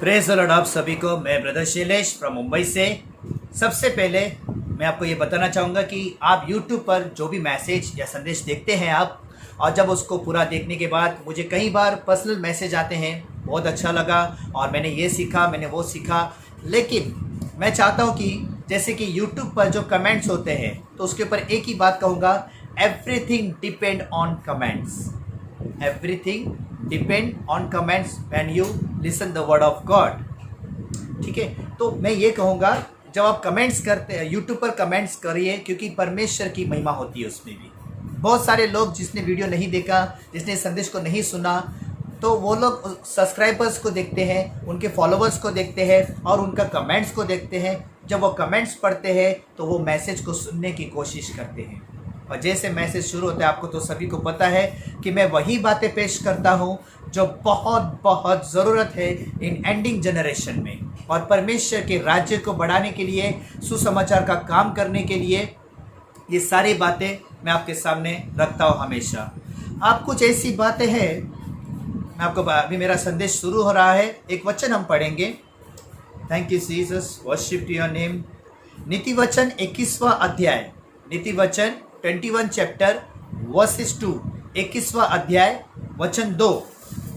Praise the Lord आप सभी को। मैं ब्रदर शैलेश फ्रॉम मुंबई से। सबसे पहले मैं आपको ये बताना चाहूँगा कि आप YouTube पर जो भी मैसेज या संदेश देखते हैं आप, और जब उसको पूरा देखने के बाद मुझे कई बार पर्सनल मैसेज आते हैं, बहुत अच्छा लगा और मैंने ये सीखा, मैंने वो सीखा। लेकिन मैं चाहता हूँ कि जैसे कि YouTube पर जो कमेंट्स होते हैं तो उसके ऊपर एक ही बात कहूँगा, everything depend on comments. Everything depend on comments when you listen the word of God. ठीक है, तो मैं ये कहूँगा जब आप कमेंट्स करते हैं यूट्यूब पर कमेंट्स करिए, क्योंकि परमेश्वर की महिमा होती है उसमें भी। बहुत सारे लोग जिसने वीडियो नहीं देखा, जिसने संदेश को नहीं सुना, तो वो लोग सब्सक्राइबर्स को देखते हैं, उनके फॉलोवर्स को देखते हैं और उनका कमेंट्स को देखते हैं। जब वो कमेंट्स पढ़ते हैं तो वो मैसेज को सुनने की कोशिश करते हैं, और जैसे मैसेज शुरू होता है आपको तो सभी को पता है कि मैं वही बातें पेश करता हूँ जो बहुत बहुत ज़रूरत है इन एंडिंग जनरेशन में, और परमेश्वर के राज्य को बढ़ाने के लिए, सुसमाचार का काम करने के लिए ये सारी बातें मैं आपके सामने रखता हूँ हमेशा। आप कुछ ऐसी बातें हैं, मैं आपको अभी मेरा संदेश शुरू हो रहा है, एक वचन हम पढ़ेंगे। Thank you Jesus, worship to your name. नीति वचन 21वां अध्याय, नीति वचन 21 चैप्टर वर्सेस 2, 21वां अध्याय वचन 2।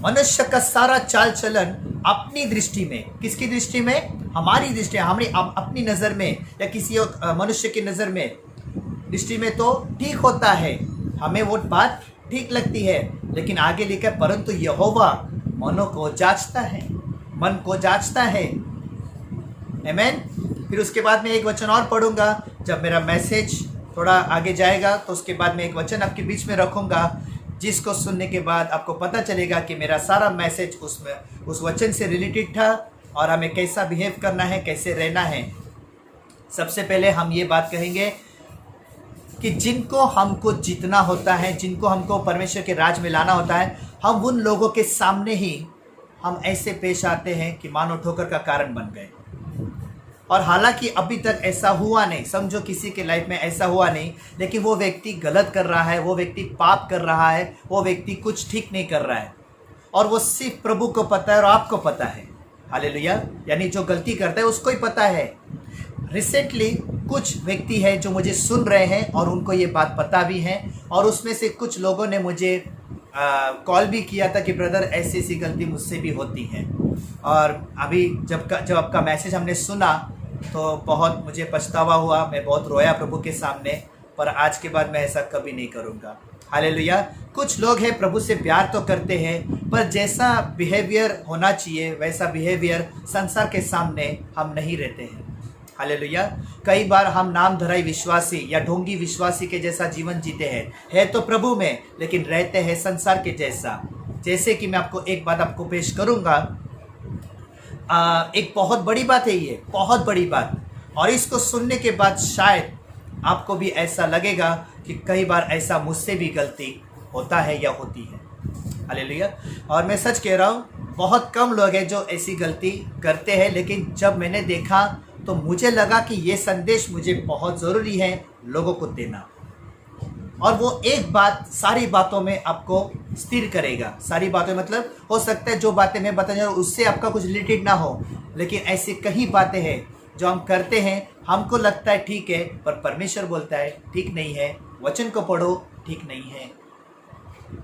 मनुष्य का सारा चाल चलन अपनी दृष्टि में, किसकी दृष्टि में? हमारी दृष्टि, हमारी अपनी नज़र में या किसी मनुष्य की नज़र में, दृष्टि में तो ठीक होता है, हमें वो बात ठीक लगती है। लेकिन आगे लिखा है, परंतु यहोवा मनों को जांचता है, मन को जांचता है। आमीन। फिर उसके बाद में एक वचन और पढ़ूंगा, जब मेरा मैसेज थोड़ा आगे जाएगा तो उसके बाद में एक वचन आपके बीच में रखूंगा, जिसको सुनने के बाद आपको पता चलेगा कि मेरा सारा मैसेज उसमें उस वचन से रिलेटेड था और हमें कैसा बिहेव करना है, कैसे रहना है। सबसे पहले हम ये बात कहेंगे कि जिनको हमको जीतना होता है, जिनको हमको परमेश्वर के राज में लाना होता है, हम उन लोगों के सामने ही हम ऐसे पेश आते हैं कि मानो ठोकर का कारण बन गए। और हालांकि अभी तक ऐसा हुआ नहीं, समझो किसी के लाइफ में ऐसा हुआ नहीं, लेकिन वो व्यक्ति गलत कर रहा है, वो व्यक्ति पाप कर रहा है, वो व्यक्ति कुछ ठीक नहीं कर रहा है, और वो सिर्फ प्रभु को पता है और आपको पता है। हालेलुया। यानी जो गलती करता है उसको ही पता है। रिसेंटली कुछ व्यक्ति है जो मुझे सुन रहे हैं और उनको ये बात पता भी है, और उसमें से कुछ लोगों ने मुझे कॉल भी किया था कि ब्रदर ऐसी ऐसी गलती मुझसे भी होती है। और अभी जब आपका मैसेज हमने सुना तो बहुत मुझे पछतावा हुआ, मैं बहुत रोया प्रभु के सामने, पर आज के बाद मैं ऐसा कभी नहीं करूँगा। हालेलुया। कुछ लोग हैं प्रभु से प्यार तो करते हैं, पर जैसा बिहेवियर होना चाहिए वैसा बिहेवियर संसार के सामने हम नहीं रहते हैं। हालेलुया। कई बार हम नाम धराई विश्वासी या ढोंगी विश्वासी के जैसा जीवन जीते हैं, है तो प्रभु में लेकिन रहते हैं संसार के जैसा। जैसे कि मैं आपको एक बात आपको पेश करूंगा, एक बहुत बड़ी बात है, ये बहुत बड़ी बात, और इसको सुनने के बाद शायद आपको भी ऐसा लगेगा कि कई बार ऐसा मुझसे भी गलती होता है या होती है। हालेलुया। और मैं सच कह रहा हूँ, बहुत कम लोग हैं जो ऐसी गलती करते हैं, लेकिन जब मैंने देखा तो मुझे लगा कि ये संदेश मुझे बहुत ज़रूरी है लोगों को देना। और वो एक बात सारी बातों में आपको स्थिर करेगा। सारी बातों मतलब हो सकता है जो बातें मैं बता रहा हूँ उससे आपका कुछ रिलेटेड ना हो, लेकिन ऐसी कई बातें हैं जो हम करते हैं, हमको लगता है ठीक है, पर परमेश्वर बोलता है ठीक नहीं है। वचन को पढ़ो, ठीक नहीं है।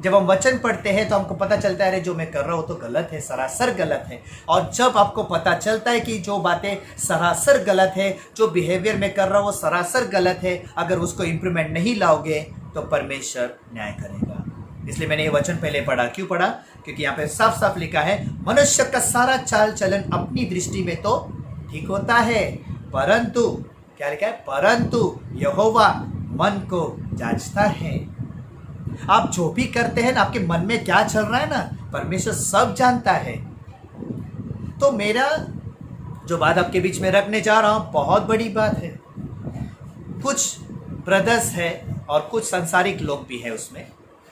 जब हम वचन पढ़ते हैं तो हमको पता चलता है अरे जो मैं कर रहा हूँ तो गलत है, सरासर गलत है। और जब आपको पता चलता है कि जो बातें सरासर गलत है, जो बिहेवियर में कर रहा हूँ वो सरासर गलत है, अगर उसको इम्प्रूवमेंट नहीं लाओगे तो परमेश्वर न्याय करेगा। इसलिए मैंने ये वचन पहले पढ़ा। क्यों पढ़ा? क्योंकि यहाँ पे साफ साफ लिखा है, मनुष्य का सारा चाल चलन अपनी दृष्टि में तो ठीक होता है, परंतु क्या लिखा है? परंतु यहोवा मन को जांचता है। आप जो भी करते हैं ना, आपके मन में क्या चल रहा है ना, परमेश्वर सब जानता है। तो मेरा जो बात आपके बीच में रखने जा रहा हूं बहुत बड़ी बात है। कुछ ब्रदर्स है और कुछ संसारिक लोग भी है उसमें।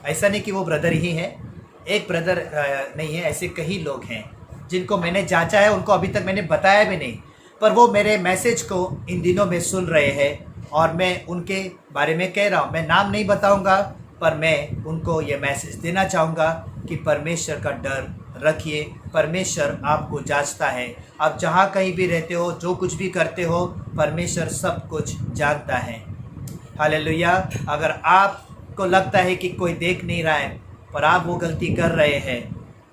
ऐसा नहीं कि वो ब्रदर ही है, एक ब्रदर नहीं है, ऐसे कई लोग हैं जिनको मैंने जांचा है, उनको अभी तक मैंने बताया भी नहीं, पर वो मेरे मैसेज को इन दिनों में सुन रहे हैं और मैं उनके बारे में कह रहा हूँ। मैं नाम नहीं बताऊँगा, पर मैं उनको ये मैसेज देना चाहूँगा कि परमेश्वर का डर रखिए, परमेश्वर आपको जांचता है। आप जहाँ कहीं भी रहते हो, जो कुछ भी करते हो, परमेश्वर सब कुछ जानता है। हालेलुया। अगर आपको लगता है कि कोई देख नहीं रहा है पर आप वो गलती कर रहे हैं,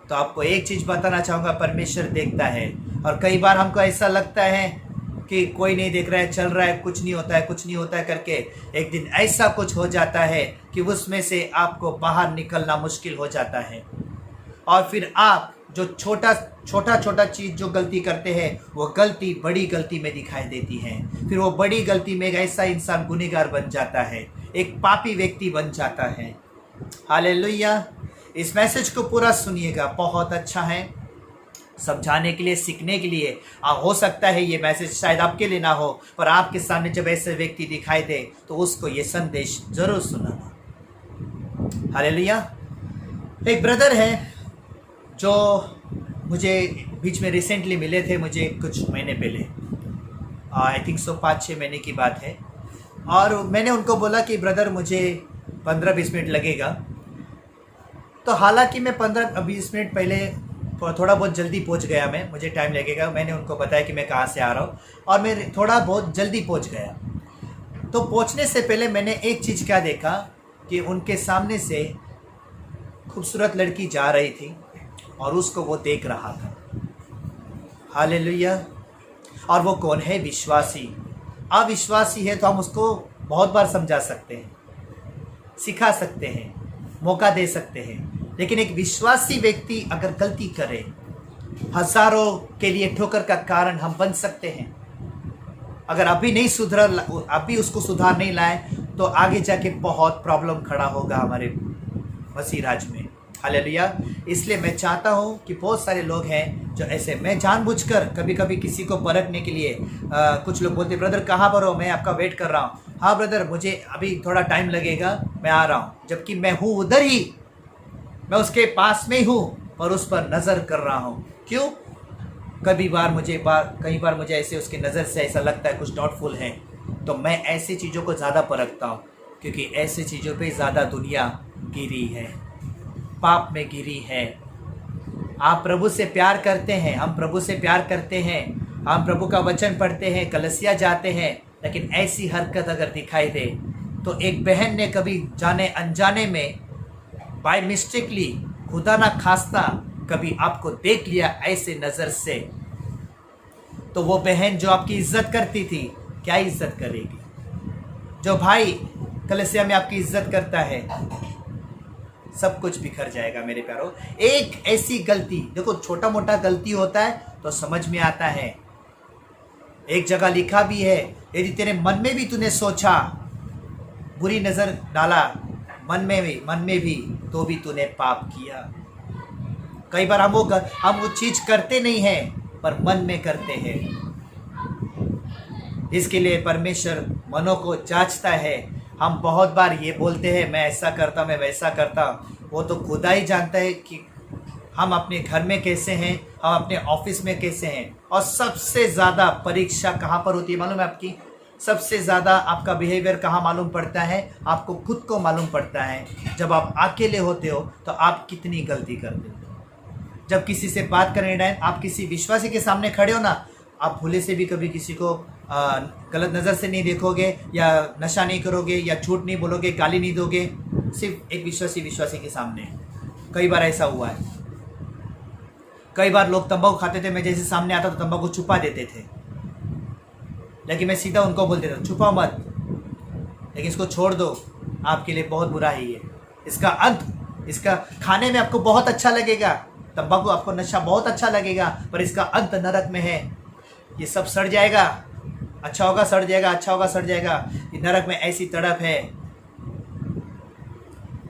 तो आपको एक चीज़ बताना चाहूँगा, परमेश्वर देखता है। और कई बार हमको ऐसा लगता है कि कोई नहीं देख रहा है, चल रहा है, कुछ नहीं होता है, कुछ नहीं होता है करके एक दिन ऐसा कुछ हो जाता है कि उसमें से आपको बाहर निकलना मुश्किल हो जाता है। और फिर आप जो छोटा चीज़ जो गलती करते हैं, वो गलती बड़ी गलती में दिखाई देती है। फिर वो बड़ी गलती में एक ऐसा इंसान गुनहगार बन जाता है, एक पापी व्यक्ति बन जाता है। हालेलुया। इस मैसेज को पूरा सुनिएगा, बहुत अच्छा है, समझाने के लिए, सीखने के लिए। हो सकता है ये मैसेज शायद आपके लिए ना हो, पर आपके सामने जब ऐसे व्यक्ति दिखाई दे तो उसको ये संदेश जरूर सुनाना। हालेलुया। एक ब्रदर है जो मुझे बीच में रिसेंटली मिले थे, मुझे कुछ महीने पहले, आई थिंक सो 5-6 महीने की बात है। और मैंने उनको बोला कि ब्रदर मुझे 15-20 मिनट लगेगा। तो हालांकि मैं 15-20 मिनट पहले थोड़ा बहुत जल्दी पहुंच गया, मुझे टाइम लगेगा। मैंने उनको बताया कि मैं कहाँ से आ रहा हूँ और मैं थोड़ा बहुत जल्दी पहुंच गया। तो पहुंचने से पहले मैंने एक चीज़ क्या देखा कि उनके सामने से खूबसूरत लड़की जा रही थी और उसको वो देख रहा था। हालेलुया। और वो कौन है? विश्वासी। अविश्वासी है तो हम उसको बहुत बार समझा सकते हैं, सिखा सकते हैं, मौका दे सकते हैं। लेकिन एक विश्वासी व्यक्ति अगर गलती करे, हजारों के लिए ठोकर का कारण हम बन सकते हैं। अगर अभी नहीं सुधरा, अभी उसको सुधार नहीं लाए, तो आगे जाके बहुत प्रॉब्लम खड़ा होगा हमारे मसीह राज में। हालेलुया। इसलिए मैं चाहता हूँ कि बहुत सारे लोग हैं जो ऐसे, मैं जानबूझकर कभी कभी किसी को परखने के लिए कुछ लोग बोलते, ब्रदर कहाँ पर हो, मैं आपका वेट कर रहा हूँ। हाँ ब्रदर, मुझे अभी थोड़ा टाइम लगेगा, मैं आ रहा हूँ। जबकि मैं हूँ उधर ही, मैं उसके पास में ही हूँ, पर उस पर नज़र कर रहा हूँ। क्यों? कई बार मुझे ऐसे उसकी नज़र से ऐसा लगता है कुछ डाउटफुल है, तो मैं ऐसी चीज़ों को ज़्यादा परखता हूँ, क्योंकि ऐसी चीज़ों पे ज़्यादा दुनिया गिरी है, पाप में गिरी है। आप प्रभु से प्यार करते हैं, हम प्रभु से प्यार करते हैं, हम प्रभु का वचन पढ़ते हैं, कलीसिया जाते हैं, लेकिन ऐसी हरकत अगर दिखाई दे, तो एक बहन ने कभी जाने अनजाने में, बाय मिस्टेकली, खुदा ना खास्ता, कभी आपको देख लिया ऐसे नज़र से, तो वो बहन जो आपकी इज्जत करती थी, क्या इज्जत करेगी? जो भाई कलीसिया में आपकी इज्जत करता है, सब कुछ बिखर जाएगा मेरे प्यारों। एक ऐसी गलती, देखो छोटा मोटा गलती होता है तो समझ में आता है। एक जगह लिखा भी है, यदि तेरे मन में भी तूने सोचा, बुरी नज़र डाला, मन में भी, तो भी तूने पाप किया। कई बार हम वो चीज़ करते नहीं हैं, पर मन में करते हैं। इसके लिए परमेश्वर मनों को जांचता है। हम बहुत बार ये बोलते हैं, मैं ऐसा करता, मैं वैसा करता, वो तो खुदा ही जानता है कि हम अपने घर में कैसे हैं, हम अपने ऑफिस में कैसे हैं। और सबसे ज़्यादा परीक्षा कहाँ पर होती है मालूम है आपकी? सबसे ज़्यादा आपका बिहेवियर कहाँ मालूम पड़ता है? आपको खुद को मालूम पड़ता है। जब आप अकेले होते हो तो आप कितनी गलती करते हो। जब किसी से बात करने टाइम आप किसी विश्वासी के सामने खड़े हो ना, आप भूले से भी कभी किसी को गलत नज़र से नहीं देखोगे, या नशा नहीं करोगे, या झूठ नहीं बोलोगे, गाली नहीं दोगे, सिर्फ एक विश्वासी के सामने। कई बार ऐसा हुआ है। कई बार लोग तंबाकू खाते थे, मैं जैसे सामने आता तो तंबाकू छुपा देते थे, लेकिन मैं सीधा उनको बोल देता, छुपा मत, लेकिन इसको छोड़ दो, आपके लिए बहुत बुरा है ये। इसका अंत, इसका खाने में आपको बहुत अच्छा लगेगा, तंबाकू आपको नशा बहुत अच्छा लगेगा, पर इसका अंत नरक में है। ये सब सड़ जाएगा, अच्छा होगा सड़ जाएगा, अच्छा होगा सड़ जाएगा। ये नरक में ऐसी तड़प है,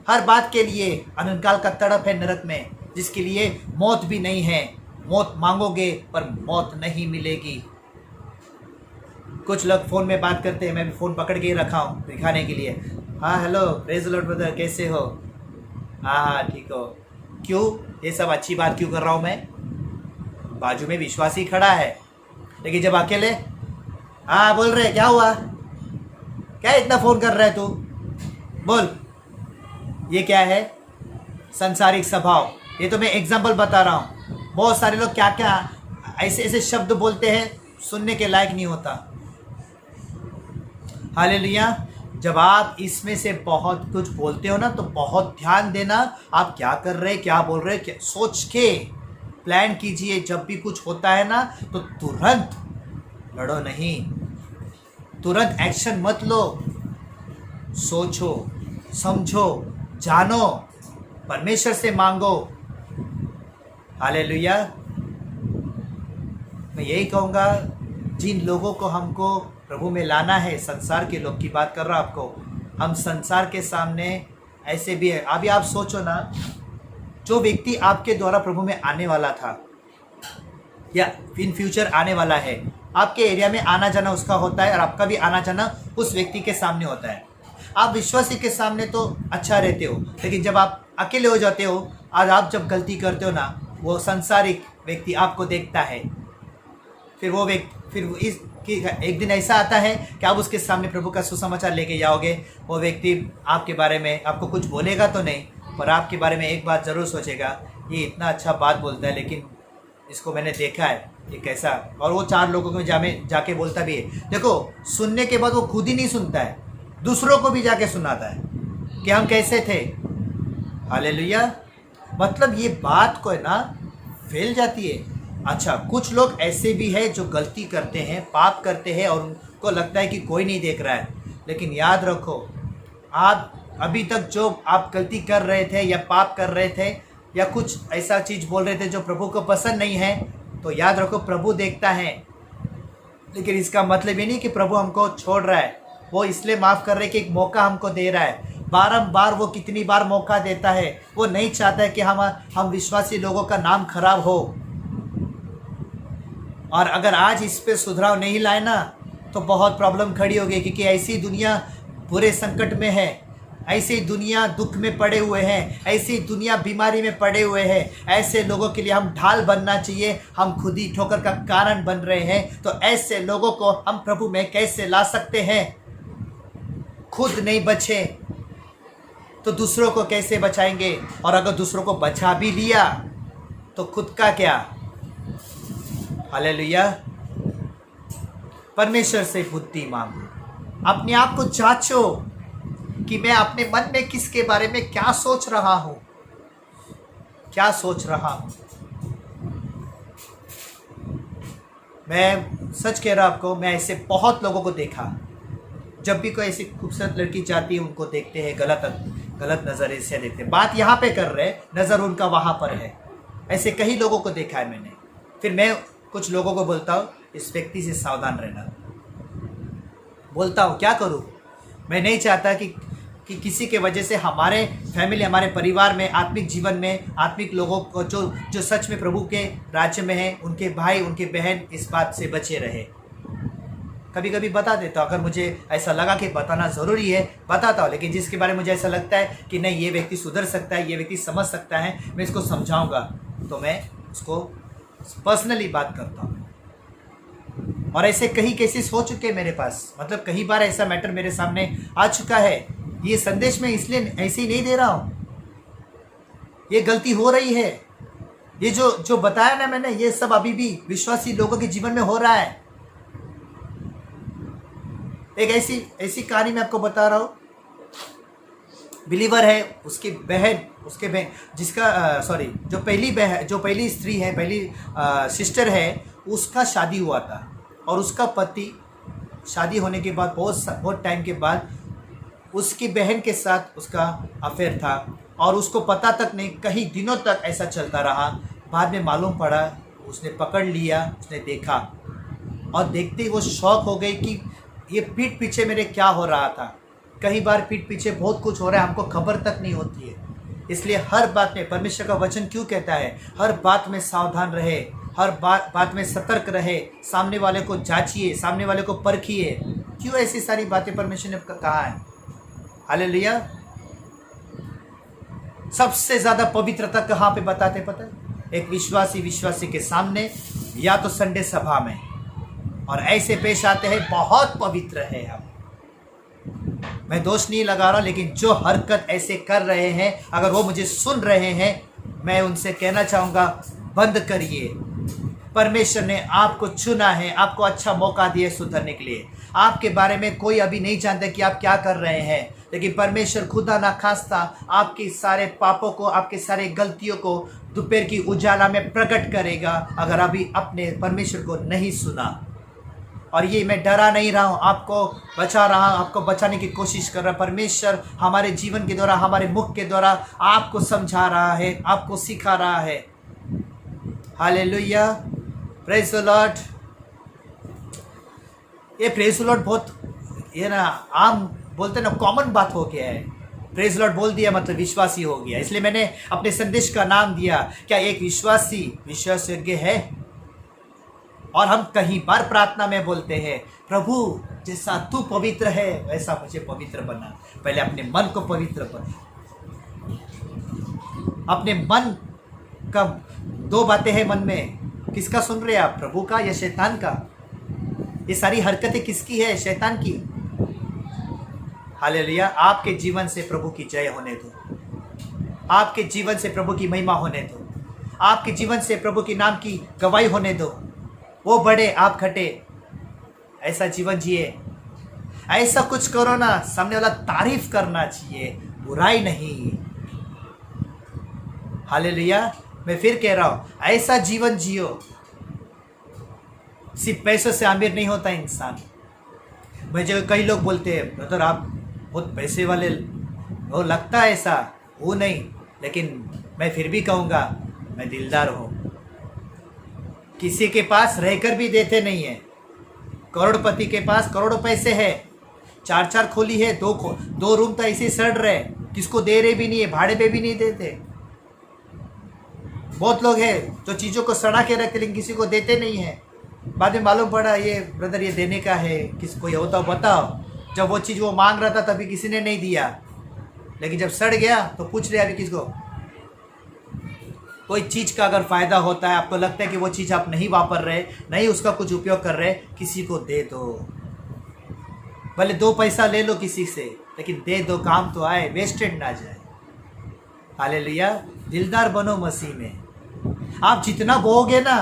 हर बात के लिए अनंतकाल का तड़प है नरक में, जिसके लिए मौत भी नहीं है। मौत मांगोगे पर मौत नहीं मिलेगी। कुछ लोग फ़ोन में बात करते हैं, मैं भी फ़ोन पकड़ के ही रखा हूँ दिखाने के लिए। हाँ hello, praise the Lord brother, कैसे हो? हाँ ठीक हो। क्यों ये सब अच्छी बात क्यों कर रहा हूँ मैं? बाजू में विश्वासी खड़ा है, लेकिन जब अकेले, हाँ बोल रहे, क्या हुआ, क्या इतना फ़ोन कर रहा है तू, बोल। ये क्या है? संसारिक स्वभाव। ये तो मैं एग्जाम्पल बता रहा हूँ। बहुत सारे लोग क्या क्या ऐसे ऐसे शब्द बोलते हैं, सुनने के लायक नहीं होता। हालेलुया। जब आप इसमें से बहुत कुछ बोलते हो ना, तो बहुत ध्यान देना आप क्या कर रहे, क्या बोल रहे, क्या सोच के प्लान कीजिए। जब भी कुछ होता है ना, तो तुरंत लड़ो नहीं, तुरंत एक्शन मत लो। सोचो, समझो, जानो, परमेश्वर से मांगो। हालेलुया। मैं यही कहूँगा, जिन लोगों को हमको प्रभु में लाना है, संसार के लोग की बात कर रहा हूँ आपको, हम संसार के सामने ऐसे भी है। अभी आप सोचो ना, जो व्यक्ति आपके द्वारा प्रभु में आने वाला था या इन फ्यूचर आने वाला है, आपके एरिया में आना जाना उसका होता है और आपका भी आना जाना उस व्यक्ति के सामने होता है। आप विश्वासी के सामने तो अच्छा रहते हो, लेकिन जब आप अकेले हो जाते हो, आज आप जब गलती करते हो ना, वो संसारिक व्यक्ति आपको देखता है। फिर वो व्यक्ति एक दिन ऐसा आता है कि आप उसके सामने प्रभु का सुसमाचार लेके जाओगे। वो व्यक्ति आपके बारे में आपको कुछ बोलेगा तो नहीं, पर आपके बारे में एक बात ज़रूर सोचेगा, ये इतना अच्छा बात बोलता है, लेकिन इसको मैंने देखा है ये कैसा। और वो 4 लोगों को जाके बोलता भी है। देखो, सुनने के बाद वो खुद ही नहीं सुनता है, दूसरों को भी जाके सुनाता है कि हम कैसे थे। हालेलुया। मतलब ये बात को है ना फैल जाती है। अच्छा, कुछ लोग ऐसे भी हैं जो गलती करते हैं, पाप करते हैं और उनको लगता है कि कोई नहीं देख रहा है। लेकिन याद रखो, आप अभी तक जो आप गलती कर रहे थे या पाप कर रहे थे या कुछ ऐसा चीज़ बोल रहे थे जो प्रभु को पसंद नहीं है, तो याद रखो प्रभु देखता है। लेकिन इसका मतलब ये नहीं कि प्रभु हमको छोड़ रहा है। वो इसलिए माफ़ कर रहे कि एक मौका हमको दे रहा है। बारंबार वो कितनी बार मौका देता है, वो नहीं चाहता है कि हम विश्वासी लोगों का नाम खराब हो। और अगर आज इस पे सुधार नहीं लाए ना, तो बहुत प्रॉब्लम खड़ी होगी, क्योंकि ऐसी दुनिया बुरे संकट में है, ऐसी दुनिया दुख में पड़े हुए हैं, ऐसी दुनिया बीमारी में पड़े हुए हैं। ऐसे लोगों के लिए हम ढाल बनना चाहिए। हम खुद ही ठोकर का कारण बन रहे हैं, तो ऐसे लोगों को हम प्रभु में कैसे ला सकते हैं? खुद नहीं बचे तो दूसरों को कैसे बचाएंगे? और अगर दूसरों को बचा भी लिया तो खुद का क्या? हालेलुया। परमेश्वर से बुद्धि मांगो, अपने आप को जांचो कि मैं अपने मन में किसके बारे में क्या सोच रहा हूं, क्या सोच रहा हूं। मैं सच कह रहा आपको, मैं ऐसे बहुत लोगों को देखा, जब भी कोई ऐसी खूबसूरत लड़की जाती है उनको देखते हैं, गलत नज़रिए से देखते हैं। बात यहाँ पे कर रहे, नज़र उनका वहाँ पर है। ऐसे कई लोगों को देखा है मैंने। फिर मैं कुछ लोगों को बोलता हूँ, इस व्यक्ति से सावधान रहना। बोलता हूँ, क्या करूँ? मैं नहीं चाहता कि किसी के वजह से हमारे फैमिली, हमारे परिवार में, आत्मिक जीवन में, आत्मिक लोगों को जो सच में प्रभु के राज्य में हैं, उनके भाई, उनके बहन इस बात से बचे रहे। कभी कभी बता देता हूँ, अगर मुझे ऐसा लगा कि बताना ज़रूरी है बताता हूँ। लेकिन जिसके बारे में मुझे ऐसा लगता है कि नहीं, ये व्यक्ति सुधर सकता है, ये व्यक्ति समझ सकता है, मैं इसको समझाऊँगा, तो मैं उसको पर्सनली बात करता हूँ। और ऐसे कई केसेस हो चुके हैं मेरे पास। मतलब कई बार ऐसा मैटर मेरे सामने आ चुका है। ये संदेश मैं इसलिए ऐसे ही नहीं दे रहा हूँ, ये गलती हो रही है। ये जो बताया ना मैंने, ये सब अभी भी विश्वासी लोगों के जीवन में हो रहा है। एक ऐसी कहानी मैं आपको बता रहा हूँ। बिलीवर है, उसकी बहन जिसका जो पहली स्त्री है, पहली सिस्टर है, उसका शादी हुआ था। और उसका पति शादी होने के बाद बहुत टाइम के बाद उसकी बहन के साथ उसका अफेयर था, और उसको पता तक नहीं, कई दिनों तक ऐसा चलता रहा। बाद में मालूम पड़ा, उसने पकड़ लिया, उसने देखा, और देखते ही वो शॉक हो गई कि ये पीठ पीछे मेरे क्या हो रहा था। कई बार पीठ पीछे बहुत कुछ हो रहा है, हमको खबर तक नहीं होती है। इसलिए हर बात में परमेश्वर का वचन क्यों कहता है, हर बात में सावधान रहे, हर बात में सतर्क रहे, सामने वाले को जांचिए, सामने वाले को परखिए। क्यों ऐसी सारी बातें परमेश्वर ने कहा है? हालेलुया। सबसे ज़्यादा पवित्रता कहाँ पे बताते पता है? एक विश्वासी के सामने, या तो संडे सभा में, और ऐसे पेश आते हैं, बहुत पवित्र है हम। मैं दोष नहीं लगा रहा, लेकिन जो हरकत ऐसे कर रहे हैं, अगर वो मुझे सुन रहे हैं, मैं उनसे कहना चाहूँगा, बंद करिए। परमेश्वर ने आपको चुना है, आपको अच्छा मौका दिया सुधरने के लिए। आपके बारे में कोई अभी नहीं जानता कि आप क्या कर रहे हैं, लेकिन परमेश्वर खुदा ना खास्ता आपके सारे पापों को, आपके सारे गलतियों को दोपहर की उजाला में प्रकट करेगा, अगर अभी अपने परमेश्वर को नहीं सुना। और ये मैं डरा नहीं रहा हूँ, आपको बचा रहा हूँ, आपको बचाने की कोशिश कर रहा। परमेश्वर हमारे जीवन के द्वारा, हमारे मुख के द्वारा आपको समझा रहा है, आपको सिखा रहा है। Hallelujah, praise the Lord. ये प्रेज द लॉर्ड बहुत ये ना आम बोलते ना कॉमन बात हो गया है। प्रेज द लॉर्ड बोल दिया मतलब विश्वासी हो गया। इसलिए मैंने अपने संदेश का नाम दिया, क्या एक विश्वासी विश्वास योग्य है? और हम कहीं बार प्रार्थना में बोलते हैं, प्रभु जैसा तू पवित्र है वैसा मुझे पवित्र बना। पहले अपने मन को पवित्र बना। अपने मन का दो बातें हैं मन में, किसका सुन रहे हैं आप, प्रभु का या शैतान का? ये सारी हरकतें किसकी है? शैतान की। हालेलुया। आपके जीवन से प्रभु की जय होने दो, आपके जीवन से प्रभु की महिमा होने दो, आपके जीवन से प्रभु की नाम की गवाही होने दो। वो बड़े, आप घटे, ऐसा जीवन जिए। ऐसा कुछ करो ना, सामने वाला तारीफ करना चाहिए, बुराई नहीं। हालेलुया। मैं फिर कह रहा हूं, ऐसा जीवन जियो। सिर्फ पैसों से अमीर नहीं होता इंसान। मुझे कई लोग बोलते हैं, ब्रदर आप बहुत पैसे वाले वो लगता है, ऐसा वो नहीं, लेकिन मैं फिर भी कहूँगा मैं दिलदार हूँ। किसी के पास रहकर भी देते नहीं है। करोड़पति के पास करोड़ों पैसे है, 4 खोली है, 2 रूम तो ऐसे सड़ रहे, किसको दे रहे भी नहीं है, भाड़े पे भी नहीं देते। बहुत लोग हैं जो चीज़ों को सड़ा के रखते लेकिन किसी को देते नहीं है। बाद में मालूम पड़ा ये ब्रदर ये देने का है, किसको ये होता बताओ। जब वो चीज़ वो मांग रहा था तभी किसी ने नहीं दिया, लेकिन जब सड़ गया तो पूछ रहे अभी किसको। कोई चीज़ का अगर फ़ायदा होता है, आपको लगता है कि वो चीज़ आप नहीं वापर रहे, नहीं उसका कुछ उपयोग कर रहे, किसी को दे दो। भले 2 पैसा ले लो किसी से, लेकिन दे दो, काम तो आए, वेस्टेड ना जाए। हालेलुया। दिलदार बनो मसीह में। आप जितना बोओगे ना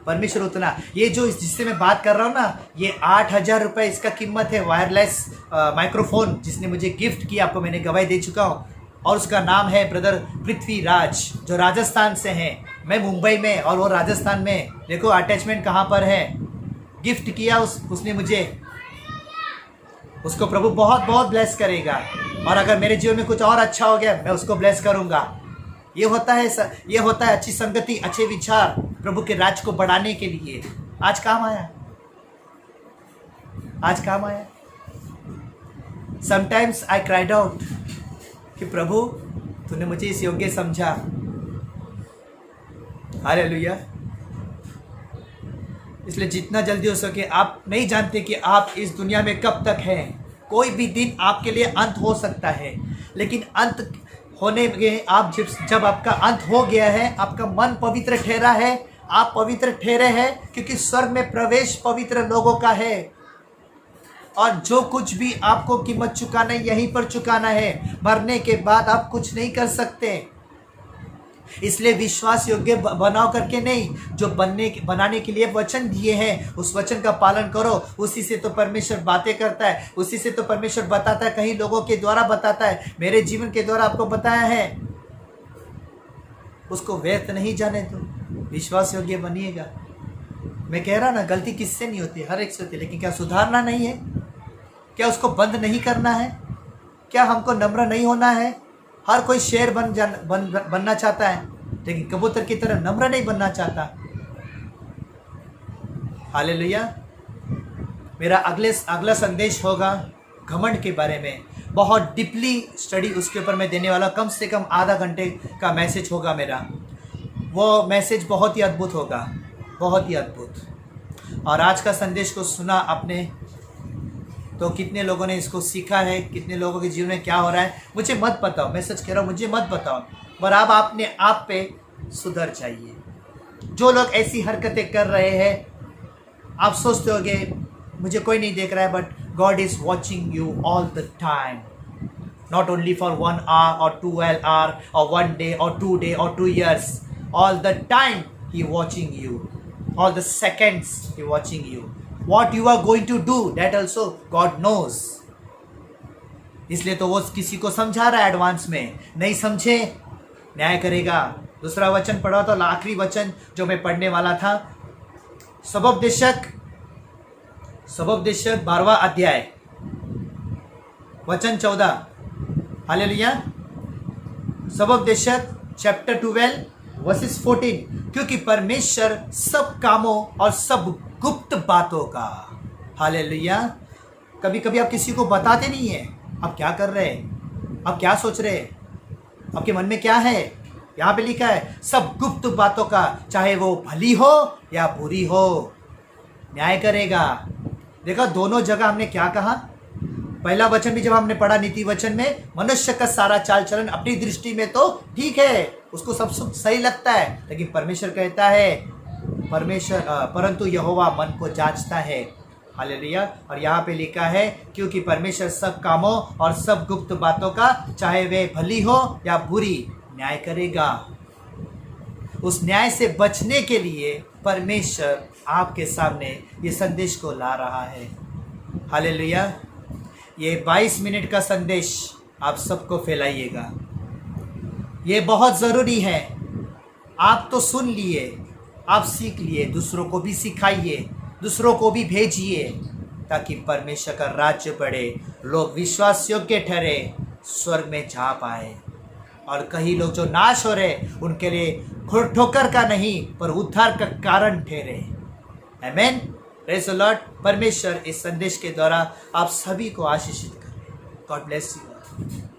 परमेश्वर उतना। ये जो जिससे मैं बात कर रहा हूँ ना, ये 8,000 रुपये इसका कीमत है, वायरलेस माइक्रोफोन, जिसने मुझे गिफ्ट किया, आपको मैंने गवाही दे चुका हूँ। और उसका नाम है ब्रदर पृथ्वीराज, जो राजस्थान से हैं। मैं मुंबई में और वो राजस्थान में। देखो अटैचमेंट कहाँ पर है। गिफ्ट किया उसने मुझे। उसको प्रभु बहुत बहुत ब्लेस करेगा। और अगर मेरे जीवन में कुछ और अच्छा हो गया, मैं उसको ब्लेस करूँगा। ये होता है अच्छी संगति, अच्छे विचार प्रभु के राज को बढ़ाने के लिए। आज काम आया, आज काम आया। समटाइम्स आई क्राइड आउट कि प्रभु तूने मुझे इस योग्य समझा। हालेलुया। इसलिए जितना जल्दी हो सके, आप नहीं जानते कि आप इस दुनिया में कब तक हैं। कोई भी दिन आपके लिए अंत हो सकता है, लेकिन अंत होने के आप जब आपका अंत हो गया है, आपका मन पवित्र ठहरा है, आप पवित्र ठहरे हैं, क्योंकि स्वर्ग में प्रवेश पवित्र लोगों का है। और जो कुछ भी आपको कीमत चुकाना है यहीं पर चुकाना है। मरने के बाद आप कुछ नहीं कर सकते। इसलिए विश्वास योग्य बनाओ करके नहीं, जो बनाने के लिए वचन दिए हैं उस वचन का पालन करो। उसी से तो परमेश्वर बातें करता है, उसी से तो परमेश्वर बताता है, कहीं लोगों के द्वारा बताता है, मेरे जीवन के द्वारा आपको बताया है। उसको व्यर्थ नहीं जाने दो, विश्वास योग्य बनिएगा। मैं कह रहा ना, गलती किससे नहीं होती, हर एक से होती, लेकिन क्या सुधारना नहीं है? क्या उसको बंद नहीं करना है? क्या हमको नम्र नहीं होना है? हर कोई शेर बनना चाहता है, लेकिन कबूतर की तरह नम्र नहीं बनना चाहता। हालेलुया। मेरा अगला संदेश होगा घमंड के बारे में। बहुत डीपली स्टडी उसके ऊपर मैं देने वाला, कम से कम आधा घंटे का मैसेज होगा मेरा। वो मैसेज बहुत ही अद्भुत होगा, बहुत ही अद्भुत। और आज का संदेश को सुना आपने तो कितने लोगों ने इसको सीखा है, कितने लोगों के जीवन में क्या हो रहा है मुझे मत बताओ। मैं सच कह रहा हूँ, मुझे मत बताओ, पर आप अपने आप पे सुधर जाइए। जो लोग ऐसी हरकतें कर रहे हैं, आप सोचते होगे मुझे कोई नहीं देख रहा है, but God is watching you all the time. not only for 1 hour or 12 hour or 1 day or 2 day or 2 years. All the time he watching you, all the seconds he watching you. What you are going to do, that also God knows. इसलिए तो वो किसी को समझा रहा है advance में, नहीं समझे न्याय करेगा। दूसरा वचन पढ़ा तो आखिरी वचन जो मैं पढ़ने वाला था, सबोपदेशक 12वां अध्याय वचन 14। हालेलुया। सबोपदेशक चैप्टर 12 वर्सेस 14। क्योंकि परमेश्वर सब कामों और सब गुप्त बातों का, हालेलुया। कभी कभी आप किसी को बताते नहीं है आप क्या कर रहे हैं, आप क्या सोच रहे हैं, आपके मन में क्या है। यहाँ पे लिखा है सब गुप्त बातों का, चाहे वो भली हो या बुरी हो, न्याय करेगा। देखा दोनों जगह हमने क्या कहा। पहला वचन भी जब हमने पढ़ा नीति वचन में, मनुष्य का सारा चाल चलन अपनी दृष्टि में तो ठीक है, उसको सब सही लगता है, लेकिन परमेश्वर कहता है परंतु यहोवा मन को जांचता है। हालेलुया। और यहाँ पे लिखा है क्योंकि परमेश्वर सब कामों और सब गुप्त बातों का, चाहे वे भली हो या बुरी, न्याय करेगा। उस न्याय से बचने के लिए परमेश्वर आपके सामने ये संदेश को ला रहा है। हालेलुया। ये 22 मिनट का संदेश आप सबको फैलाइएगा, ये बहुत ज़रूरी है। आप तो सुन लिए, आप सीख लिए, दूसरों को भी सिखाइए, दूसरों को भी भेजिए, ताकि परमेश्वर का राज्य बढ़े, लोग विश्वास योग्य ठहरे, स्वर्ग में जा पाए। और कई लोग जो नाश हो रहे उनके लिए ठोकर का नहीं पर उद्धार का कारण ठहरे। आमीन। Praise the Lord. परमेश्वर इस संदेश के द्वारा आप सभी को आशीषित करे। God bless you.